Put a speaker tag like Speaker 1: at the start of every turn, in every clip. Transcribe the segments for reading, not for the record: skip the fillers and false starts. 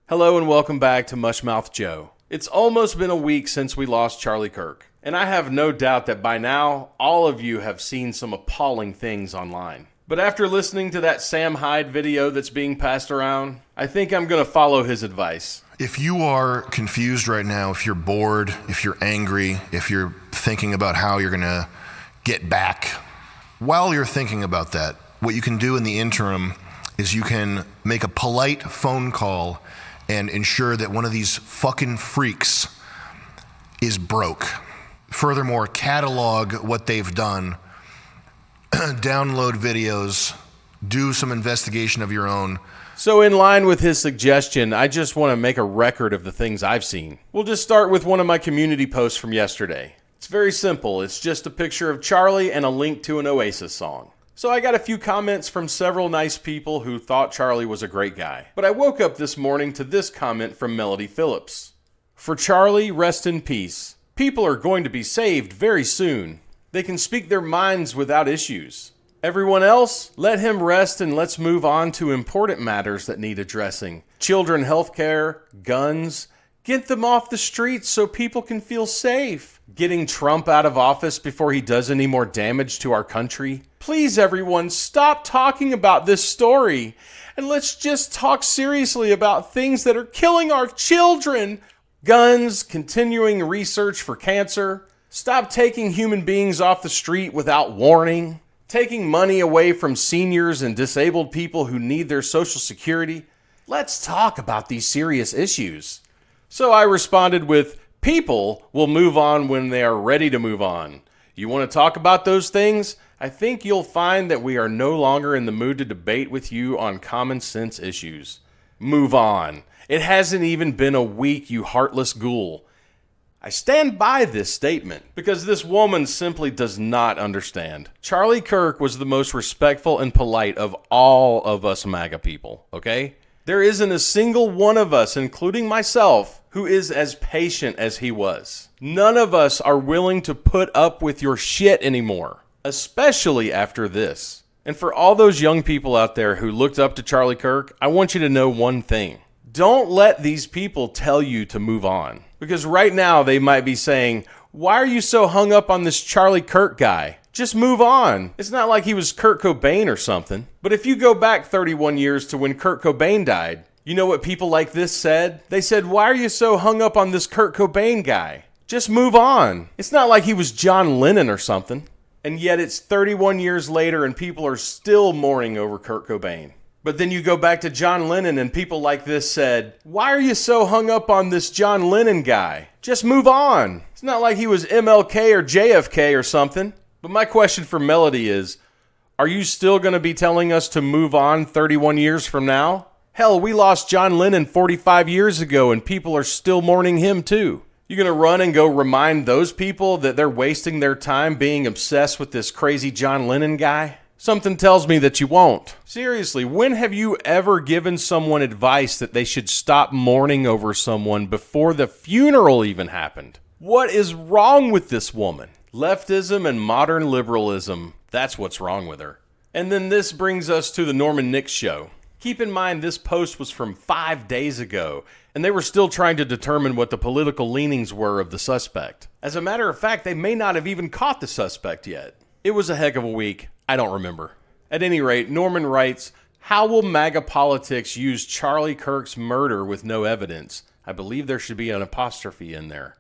Speaker 1: Hello and welcome back to Mushmouth Joe. It's almost been a week since we lost Charlie Kirk, and I have no doubt that by now, all of you have seen some appalling things online. But after listening to that Sam Hyde video that's being passed around, I think I'm going to follow his advice.
Speaker 2: If you are confused right now, if you're bored, if you're angry, if you're thinking about how you're going to get back, while you're thinking about that, what you can do in the interim is you can make a polite phone call and ensure that one of these fucking freaks is broke. Furthermore, catalog what they've done, download videos, do some investigation of your own.
Speaker 1: So in line with his suggestion, I just want to make a record of the things I've seen. We'll just start with one of my community posts from yesterday. It's very simple. It's just a picture of Charlie and a link to an Oasis song. So I got a few comments from several nice people who thought Charlie was a great guy. But I woke up this morning to this comment from Melody Phillips. For Charlie, rest in peace. People are going to be saved very soon. They can speak their minds without issues. Everyone else, let him rest and let's move on to important matters that need addressing. Children healthcare, guns. Get them off the streets so people can feel safe. Getting Trump out of office before he does any more damage to our country. Please, everyone, stop talking about this story. And let's just talk seriously about things that are killing our children. Guns, continuing research for cancer. Stop taking human beings off the street without warning. Taking money away from seniors and disabled people who need their Social Security. Let's talk about these serious issues. So I responded with, people will move on when they are ready to move on. You want to talk about those things? I think you'll find that we are no longer in the mood to debate with you on common sense issues. Move on. It hasn't even been a week, you heartless ghoul. I stand by this statement because this woman simply does not understand. Charlie Kirk was the most respectful and polite of all of us MAGA people, okay? There isn't a single one of us, including myself, who is as patient as he was. None of us are willing to put up with your shit anymore, especially after this. And for all those young people out there who looked up to Charlie Kirk, I want you to know one thing. Don't let these people tell you to move on. Because right now they might be saying, why are you so hung up on this Charlie Kirk guy? Just move on. It's not like he was Kurt Cobain or something. But if you go back 31 years to when Kurt Cobain died, you know what people like this said? They said, why are you so hung up on this Kurt Cobain guy? Just move on. It's not like he was John Lennon or something. And yet it's 31 years later and people are still mourning over Kurt Cobain. But then you go back to John Lennon and people like this said, why are you so hung up on this John Lennon guy? Just move on. It's not like he was MLK or JFK or something. But my question for Melody is, are you still going to be telling us to move on 31 years from now? Hell, we lost John Lennon 45 years ago and people are still mourning him too. You going to run and go remind those people that they're wasting their time being obsessed with this crazy John Lennon guy? Something tells me that you won't. Seriously, when have you ever given someone advice that they should stop mourning over someone before the funeral even happened? What is wrong with this woman? Leftism and modern liberalism, that's what's wrong with her. And then this brings us to the Norman Nix show. Keep in mind this post was from 5 days ago, and they were still trying to determine what the political leanings were of the suspect. As a matter of fact, they may not have even caught the suspect yet. It was a heck of a week. I don't remember. At any rate, Norman writes, how will MAGA politics use Charlie Kirk's murder with no evidence? I believe there should be an apostrophe in there.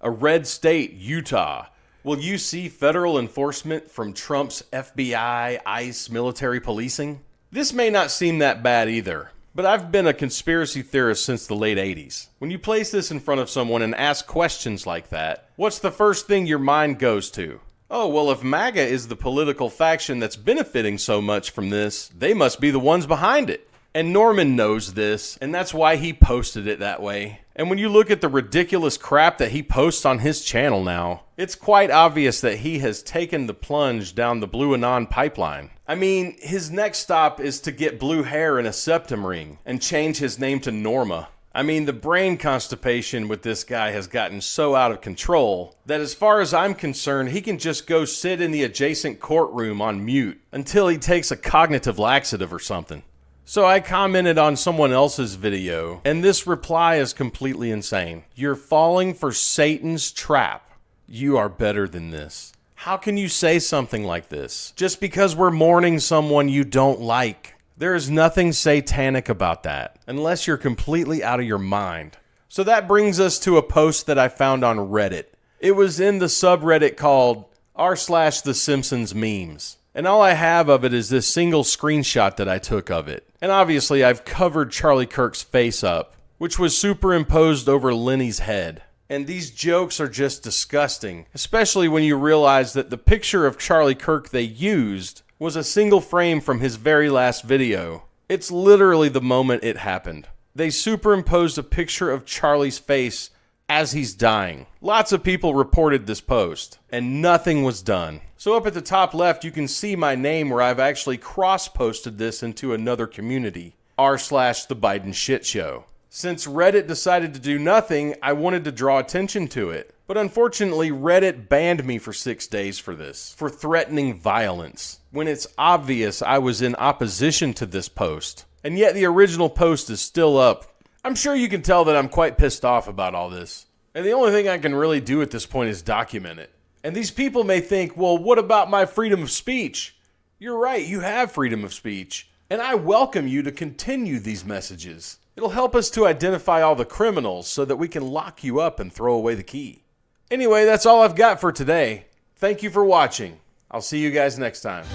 Speaker 1: A red state, Utah. Will you see federal enforcement from Trump's FBI, ICE, military policing? This may not seem that bad either, but I've been a conspiracy theorist since the late 80s. When you place this in front of someone and ask questions like that, what's the first thing your mind goes to? Oh, well, if MAGA is the political faction that's benefiting so much from this, they must be the ones behind it. And Norman knows this, and that's why he posted it that way. And when you look at the ridiculous crap that he posts on his channel now, it's quite obvious that he has taken the plunge down the Blue Anon pipeline. I mean, his next stop is to get blue hair and a septum ring and change his name to Norma. I mean, the brain constipation with this guy has gotten so out of control that as far as I'm concerned, he can just go sit in the adjacent courtroom on mute until he takes a cognitive laxative or something. So I commented on someone else's video, and this reply is completely insane. You're falling for Satan's trap. You are better than this. How can you say something like this? Just because we're mourning someone you don't like. There is nothing satanic about that, unless you're completely out of your mind. So that brings us to a post that I found on Reddit. It was in the subreddit called r/The Simpsons memes. And all I have of it is this single screenshot that I took of it. And obviously I've covered Charlie Kirk's face up, which was superimposed over Lenny's head. And these jokes are just disgusting, especially when you realize that the picture of Charlie Kirk they used was a single frame from his very last video. It's literally the moment it happened. They superimposed a picture of Charlie's face as he's dying. Lots of people reported this post, and nothing was done. So up at the top left, you can see my name where I've actually cross-posted this into another community, r/The Biden Shit Show. Since Reddit decided to do nothing, I wanted to draw attention to it. But unfortunately, Reddit banned me for 6 days for this, for threatening violence, when it's obvious I was in opposition to this post. And yet the original post is still up. I'm sure you can tell that I'm quite pissed off about all this. And the only thing I can really do at this point is document it. And these people may think, well, what about my freedom of speech? You're right, you have freedom of speech. And I welcome you to continue these messages. It'll help us to identify all the criminals so that we can lock you up and throw away the key. Anyway, that's all I've got for today. Thank you for watching. I'll see you guys next time.